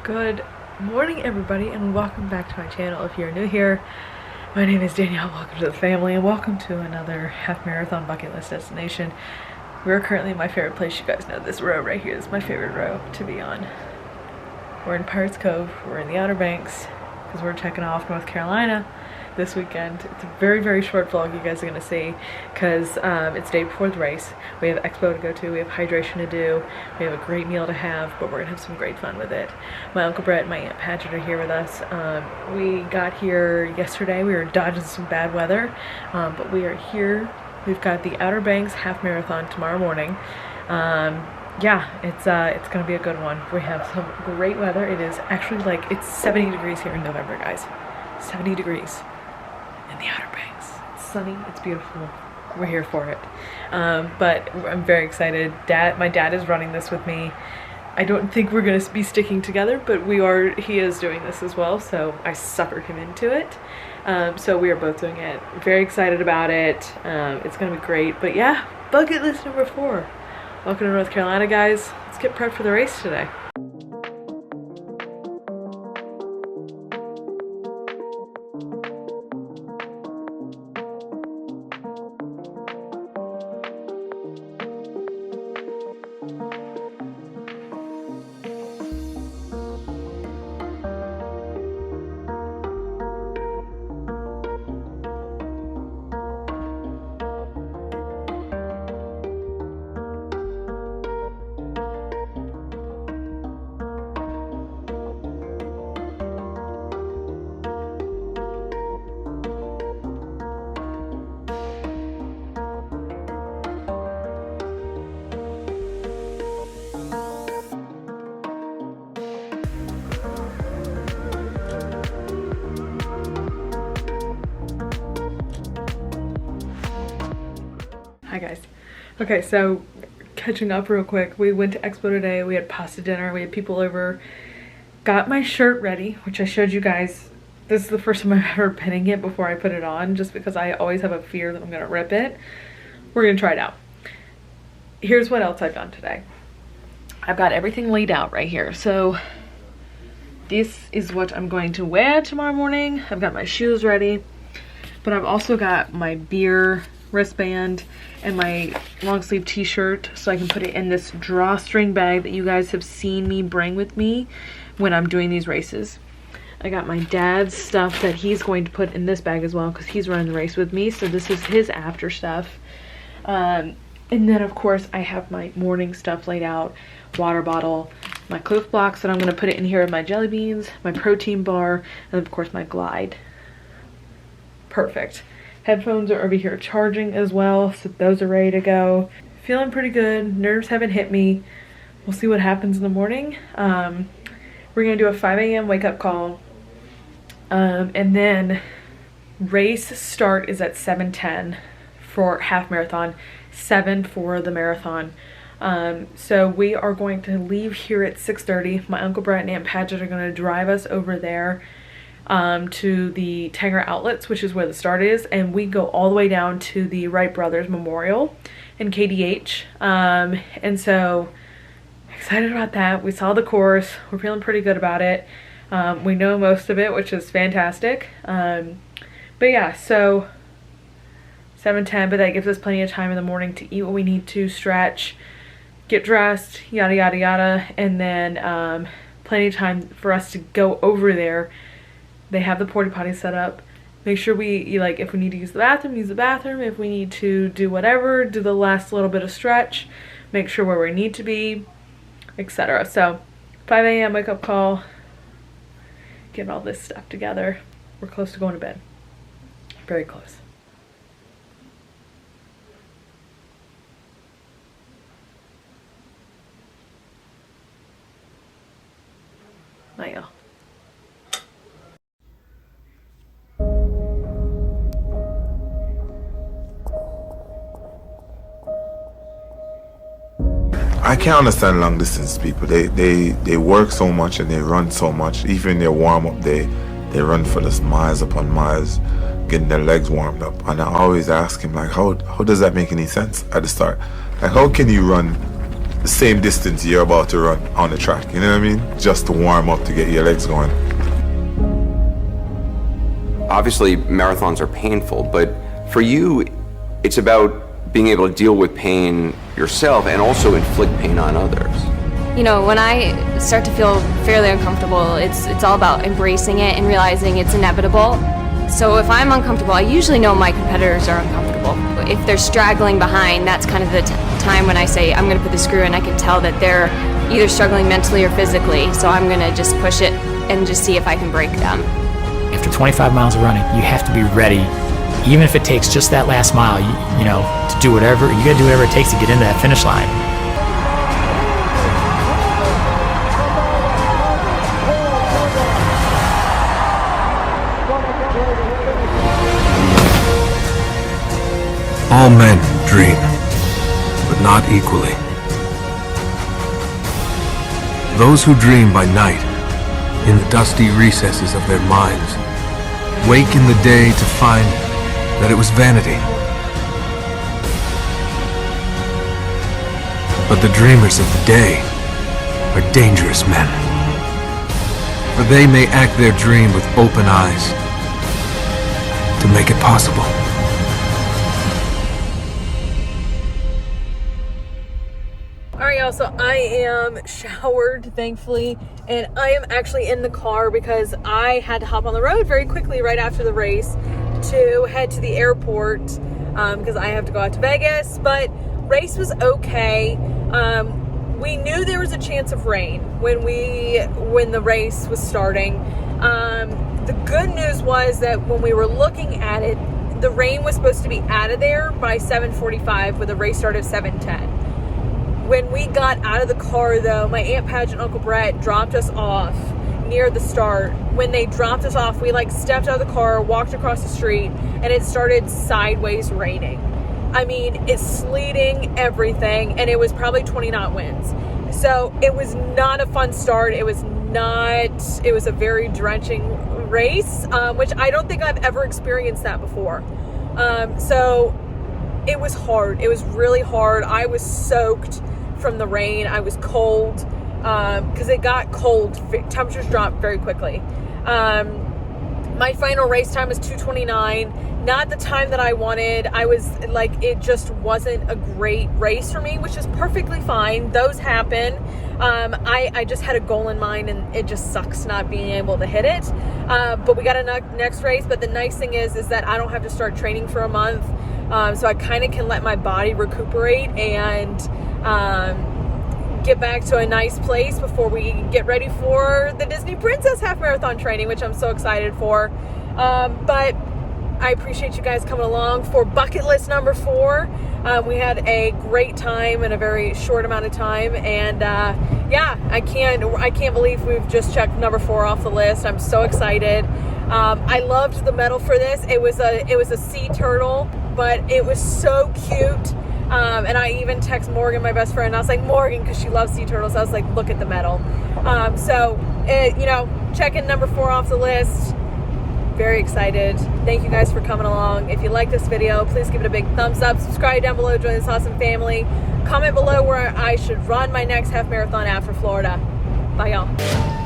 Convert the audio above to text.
Good morning, everybody, and welcome back to my channel. If you're new here, my name is Danielle. Welcome to the family, and welcome to another half marathon bucket list destination. We're currently in my favorite place. You guys know this row right here is my favorite row to be on. We're in Pirates Cove. We're in the Outer Banks because we're checking off North Carolina this weekend. It's a very, very short vlog you guys are going to see because it's day before the race. We have expo to go to, we have hydration to do, we have a great meal to have, but we're going to have some great fun with it. My Uncle Brett and my Aunt Paget are here with us. We got here yesterday. We were dodging some bad weather, but we are here. We've got the Outer Banks half marathon tomorrow morning. Yeah, it's going to be a good one. We have some great weather. It is actually like, it's 70 degrees here in November, guys. 70 degrees. In the Outer Banks. It's sunny, it's beautiful. We're here for it. But I'm very excited. My dad is running this with me. I don't think we're gonna be sticking together, but he is doing this as well, so I suckered him into it. So we are both doing it. Very excited about it. It's gonna be great. But yeah, bucket list number 4. Welcome to North Carolina, guys. Let's get prepped for the race today. Hi guys. Okay, so catching up real quick. We went to Expo today. We had pasta dinner. We had people over. Got my shirt ready, which I showed you guys. This is the first time I'm ever pinning it before I put it on, just because I always have a fear that I'm gonna rip it. We're gonna try it out. Here's what else I've done today. I've got everything laid out right here. So this is what I'm going to wear tomorrow morning. I've got my shoes ready, but I've also got my beer wristband and my long sleeve t-shirt so I can put it in this drawstring bag that you guys have seen me bring with me when I'm doing these races. I got my dad's stuff that he's going to put in this bag as well because he's running the race with me, so this is his after stuff. And then of course I have my morning stuff laid out, water bottle, my Clif Blocks that I'm going to put it in here with my jelly beans, my protein bar, and of course my Glide. Perfect. Headphones are over here charging as well, so those are ready to go. Feeling pretty good. Nerves haven't hit me. We'll see what happens in the morning. We're gonna do a 5 a.m. wake up call. And then race start is at 7:10 for half marathon, 7 for the marathon. So we are going to leave here at 6:30. My Uncle Brett and Aunt Paget are gonna drive us over there to the Tanger Outlets, which is where the start is, and we go all the way down to the Wright Brothers Memorial in KDH. And so excited about that. We saw the course. We're feeling pretty good about it. We know most of it, which is fantastic. But yeah, so 7:10, but that gives us plenty of time in the morning to eat what we need to, stretch, get dressed, yada yada yada, and then plenty of time for us to go over there. They have the porta potty set up. Make sure if we need to use the bathroom, use the bathroom. If we need to do whatever, do the last little bit of stretch. Make sure where we need to be, etc. So 5 a.m. wake up call. Getting all this stuff together. We're close to going to bed. Very close. Night, y'all. I can't understand long distance people. They work so much and they run so much. Even in their warm up day, they run for this miles upon miles, getting their legs warmed up. And I always ask him, like, how does that make any sense at the start? Like, how can you run the same distance you're about to run on the track. You know what I mean? Just to warm up, to get your legs going. Obviously, marathons are painful, but for you, it's about being able to deal with pain yourself and also inflict pain on others. You know, when I start to feel fairly uncomfortable, it's all about embracing it and realizing it's inevitable. So if I'm uncomfortable, I usually know my competitors are uncomfortable. If they're straggling behind, that's kind of the time when I say, I'm going to put the screw in. I can tell that they're either struggling mentally or physically, so I'm going to just push it and just see if I can break them. After 25 miles of running, you have to be ready, even if it takes just that last mile, you know, to do whatever, you got to do whatever it takes to get into that finish line. All men dream, but not equally. Those who dream by night, in the dusty recesses of their minds, wake in the day to find that it was vanity. But the dreamers of the day are dangerous men, for they may act their dream with open eyes to make it possible. Alright y'all, so I am showered, thankfully, and I am actually in the car because I had to hop on the road very quickly right after the race to head to the airport because I have to go out to Vegas, but race was okay. We knew there was a chance of rain when the race was starting. The good news was that when we were looking at it, the rain was supposed to be out of there by 7:45 with a race start of 7:10. When we got out of the car though, my Aunt Padge and Uncle Brett dropped us off near the start. When they dropped us off, we like stepped out of the car, walked across the street, and it started sideways raining. I mean, it's sleeting, everything, and it was probably 20 knot winds. So it was not a fun start. It was a very drenching race, which I don't think I've ever experienced that before. So it was hard. It was really hard. I was soaked from the rain. I was cold because it got cold. Temperatures dropped very quickly. My final race time was 2:29. Not the time that I wanted. I was like, it just wasn't a great race for me, which is perfectly fine. Those happen. I just had a goal in mind, and it just sucks not being able to hit it. But we got a next race. But the nice thing is that I don't have to start training for a month. So I kind of can let my body recuperate and get back to a nice place before we get ready for the Disney Princess Half Marathon training, which I'm so excited for. But I appreciate you guys coming along for bucket list number 4. We had a great time in a very short amount of time, and yeah, I can't believe we've just checked number 4 off the list. I'm so excited. I loved the medal for this. It was a sea turtle, but it was so cute. And I even text Morgan, my best friend, and I was like, Morgan, because she loves sea turtles, I was like, look at the medal. Checking number 4 off the list. Very excited. Thank you guys for coming along. If you like this video, please give it a big thumbs up. Subscribe down below. Join this awesome family. Comment below where I should run my next half marathon after Florida. Bye, y'all.